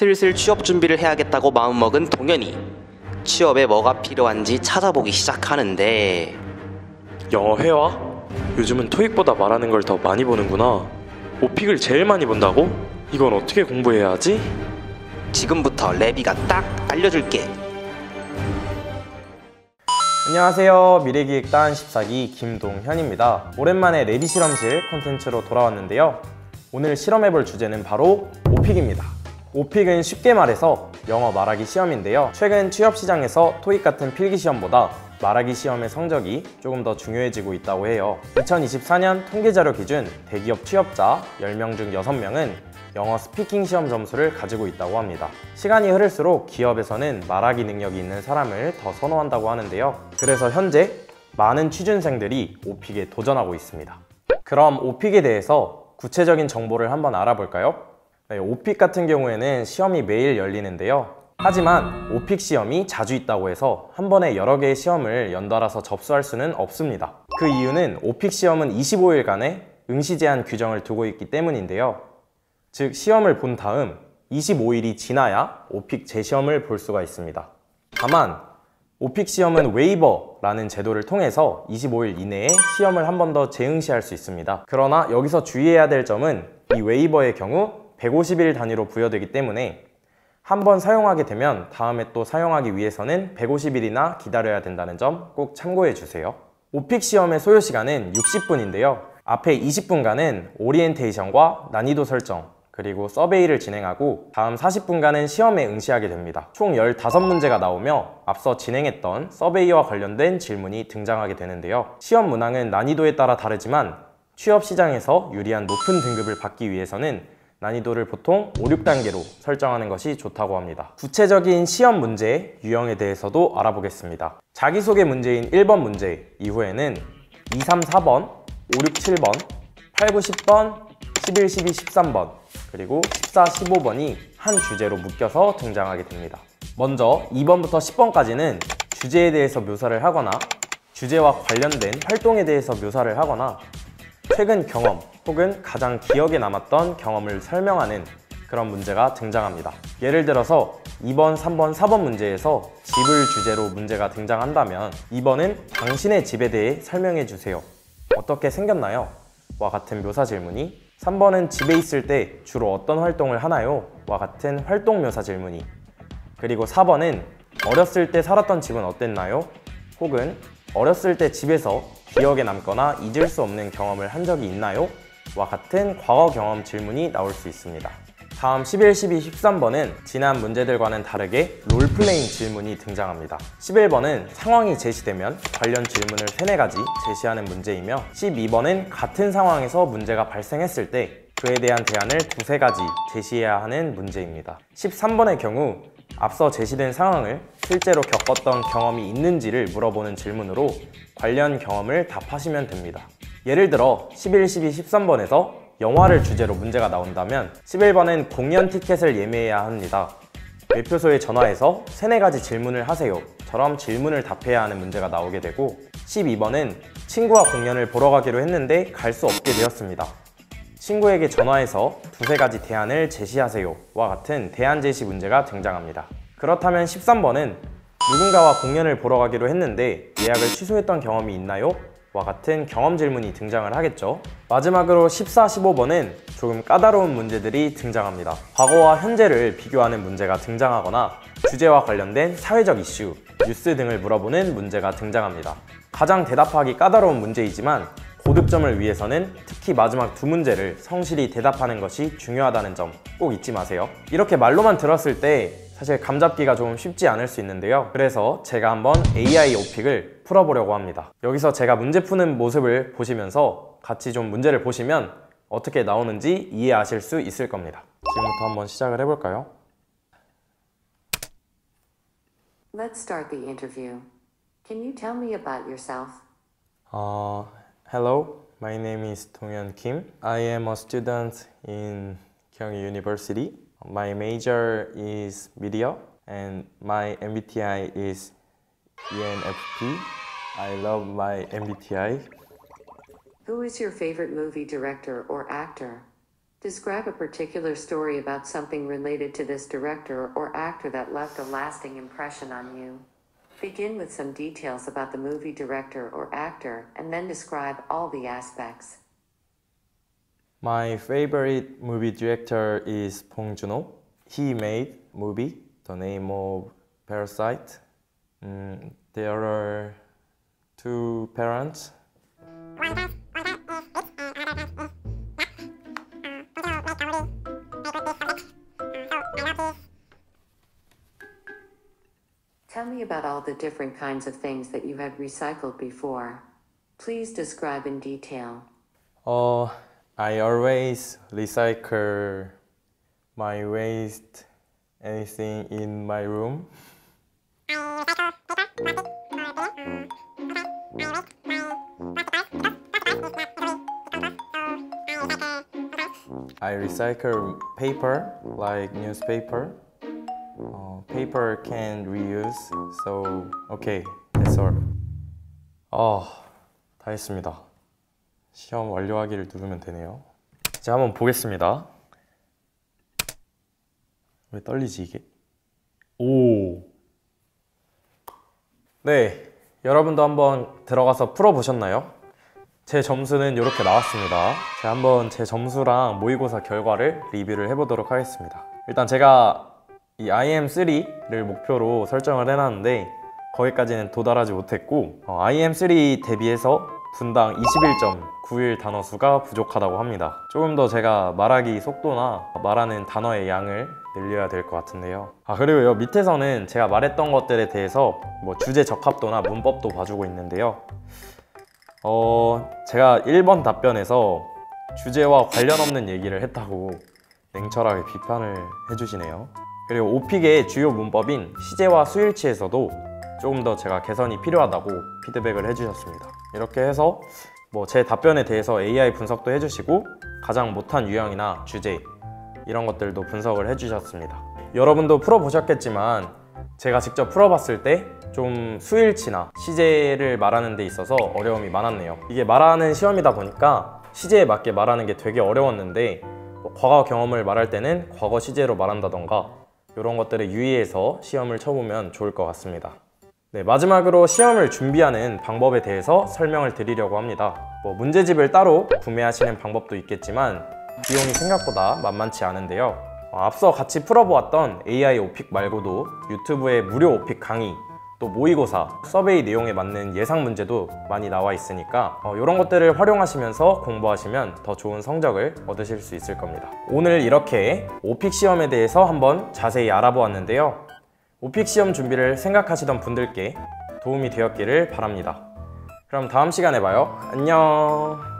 슬슬 취업 준비를 해야겠다고 마음먹은 동현이 취업에 뭐가 필요한지 찾아보기 시작하는데 영어 회화? 요즘은 토익보다 말하는 걸 더 많이 보는구나. 오픽을 제일 많이 본다고? 이건 어떻게 공부해야 하지? 지금부터 레비가 딱 알려줄게. 안녕하세요. 미래기획단 14기 김동현입니다. 오랜만에 레비 실험실 콘텐츠로 돌아왔는데요. 오늘 실험해볼 주제는 바로 오픽입니다. 오픽은 쉽게 말해서 영어 말하기 시험인데요. 최근 취업시장에서 토익 같은 필기시험보다 말하기 시험의 성적이 조금 더 중요해지고 있다고 해요. 2024년 통계자료 기준 대기업 취업자 10명 중 6명은 영어 스피킹 시험 점수를 가지고 있다고 합니다. 시간이 흐를수록 기업에서는 말하기 능력이 있는 사람을 더 선호한다고 하는데요. 그래서 현재 많은 취준생들이 오픽에 도전하고 있습니다. 그럼 오픽에 대해서 구체적인 정보를 한번 알아볼까요? 오픽 같은 경우에는 시험이 매일 열리는데요. 하지만 오픽 시험이 자주 있다고 해서 한 번에 여러 개의 시험을 연달아서 접수할 수는 없습니다. 그 이유는 오픽 시험은 25일간의 응시 제한 규정을 두고 있기 때문인데요. 즉 시험을 본 다음 25일이 지나야 오픽 재시험을 볼 수가 있습니다. 다만 오픽 시험은 웨이버라는 제도를 통해서 25일 이내에 시험을 한 번 더 재응시할 수 있습니다. 그러나 여기서 주의해야 될 점은 이 웨이버의 경우 150일 단위로 부여되기 때문에 한 번 사용하게 되면 다음에 또 사용하기 위해서는 150일이나 기다려야 된다는 점 꼭 참고해 주세요. 오픽 시험의 소요 시간은 60분인데요. 앞에 20분간은 오리엔테이션과 난이도 설정, 그리고 서베이를 진행하고 다음 40분간은 시험에 응시하게 됩니다. 총 15문제가 나오며 앞서 진행했던 서베이와 관련된 질문이 등장하게 되는데요. 시험 문항은 난이도에 따라 다르지만 취업 시장에서 유리한 높은 등급을 받기 위해서는 난이도를 보통 5, 6단계로 설정하는 것이 좋다고 합니다. 구체적인 시험 문제의 유형에 대해서도 알아보겠습니다. 자기소개 문제인 1번 문제 이후에는 2, 3, 4번, 5, 6, 7번, 8, 9, 10번, 11, 12, 13번, 그리고 14, 15번이 한 주제로 묶여서 등장하게 됩니다. 먼저 2번부터 10번까지는 주제에 대해서 묘사를 하거나 주제와 관련된 활동에 대해서 묘사를 하거나 최근 경험 혹은 가장 기억에 남았던 경험을 설명하는 그런 문제가 등장합니다. 예를 들어서 2번, 3번, 4번 문제에서 집을 주제로 문제가 등장한다면 2번은 당신의 집에 대해 설명해 주세요. 어떻게 생겼나요? 와 같은 묘사 질문이, 3번은 집에 있을 때 주로 어떤 활동을 하나요? 와 같은 활동 묘사 질문이, 그리고 4번은 어렸을 때 살았던 집은 어땠나요? 혹은 어렸을 때 집에서 기억에 남거나 잊을 수 없는 경험을 한 적이 있나요? 와 같은 과거 경험 질문이 나올 수 있습니다. 다음 11, 12, 13번은 지난 문제들과는 다르게 롤플레잉 질문이 등장합니다. 11번은 상황이 제시되면 관련 질문을 3, 4가지 제시하는 문제이며 12번은 같은 상황에서 문제가 발생했을 때 그에 대한 대안을 2, 3가지 제시해야 하는 문제입니다. 13번의 경우 앞서 제시된 상황을 실제로 겪었던 경험이 있는지를 물어보는 질문으로 관련 경험을 답하시면 됩니다. 예를 들어 11, 12, 13번에서 영화를 주제로 문제가 나온다면 11번은 공연 티켓을 예매해야 합니다. 매표소에 전화해서 3, 4가지 질문을 하세요 처럼 질문을 답해야 하는 문제가 나오게 되고 12번은 친구와 공연을 보러 가기로 했는데 갈 수 없게 되었습니다. 친구에게 전화해서 2, 3가지 대안을 제시하세요 와 같은 대안 제시 문제가 등장합니다. 그렇다면 13번은 누군가와 공연을 보러 가기로 했는데 예약을 취소했던 경험이 있나요? 와 같은 경험 질문이 등장을 하겠죠. 마지막으로 14, 15번은 조금 까다로운 문제들이 등장합니다. 과거와 현재를 비교하는 문제가 등장하거나 주제와 관련된 사회적 이슈, 뉴스 등을 물어보는 문제가 등장합니다. 가장 대답하기 까다로운 문제이지만 고득점을 위해서는 특히 마지막 2문제를 성실히 대답하는 것이 중요하다는 점 꼭 잊지 마세요. 이렇게 말로만 들었을 때 사실 감잡기가 좀 쉽지 않을 수 있는데요. 그래서 제가 한번 AI 오픽을 풀어보려고 합니다. 여기서 제가 문제 푸는 모습을 보시면서 같이 좀 문제를 보시면 어떻게 나오는지 이해하실 수 있을 겁니다. 지금부터 한번 시작을 해볼까요? Let's start the interview. Can you tell me about yourself? Hello, my name is Donghyun Kim. I am a student in Kyung University. My major is media and my MBTI is ENFP. I love my MBTI. Who is your favorite movie director or actor? Describe a particular story about something related to this director or actor that left a lasting impression on you. Begin with some details about the movie director or actor, and then describe all the aspects. My favorite movie director is Bong Joon-ho. He made movie The Name of Parasite. There are two parents. Tell me about all the different kinds of things that you had recycled before. Please describe in detail. I always recycle my waste, anything in my room. I recycle paper, like newspaper. Paper can reuse, so okay, that's all. 다 했습니다. 시험 완료하기를 누르면 되네요. 이제 한번 보겠습니다. 왜 떨리지 이게? 오. 네, 여러분도 한번 들어가서 풀어보셨나요? 제 점수는 이렇게 나왔습니다. 제가 한번 제 점수랑 모의고사 결과를 리뷰를 해보도록 하겠습니다. 일단 제가 이 IM3를 목표로 설정을 해놨는데 거기까지는 도달하지 못했고 IM3 대비해서 분당 21.91 단어 수가 부족하다고 합니다. 조금 더 제가 말하기 속도나 말하는 단어의 양을 늘려야 될 것 같은데요. 그리고 요 밑에서는 제가 말했던 것들에 대해서 뭐 주제 적합도나 문법도 봐주고 있는데요. 제가 1번 답변에서 주제와 관련 없는 얘기를 했다고 냉철하게 비판을 해주시네요. 그리고 오픽의 주요 문법인 시제와 수일치에서도 조금 더 제가 개선이 필요하다고 피드백을 해주셨습니다. 이렇게 해서 뭐 제 답변에 대해서 AI 분석도 해주시고 가장 못한 유형이나 주제 이런 것들도 분석을 해주셨습니다. 여러분도 풀어보셨겠지만 제가 직접 풀어봤을 때 좀 수일치나 시제를 말하는 데 있어서 어려움이 많았네요. 이게 말하는 시험이다 보니까 시제에 맞게 말하는 게 되게 어려웠는데 뭐 과거 경험을 말할 때는 과거 시제로 말한다던가 이런 것들에 유의해서 시험을 쳐보면 좋을 것 같습니다. 네, 마지막으로 시험을 준비하는 방법에 대해서 설명을 드리려고 합니다. 뭐 문제집을 따로 구매하시는 방법도 있겠지만 비용이 생각보다 만만치 않은데요. 앞서 같이 풀어보았던 AI 오픽 말고도 유튜브에 무료 오픽 강의, 또 모의고사, 서베이 내용에 맞는 예상 문제도 많이 나와 있으니까 이런 것들을 활용하시면서 공부하시면 더 좋은 성적을 얻으실 수 있을 겁니다. 오늘 이렇게 오픽 시험에 대해서 한번 자세히 알아보았는데요. 오픽 시험 준비를 생각하시던 분들께 도움이 되었기를 바랍니다. 그럼 다음 시간에 봐요. 안녕.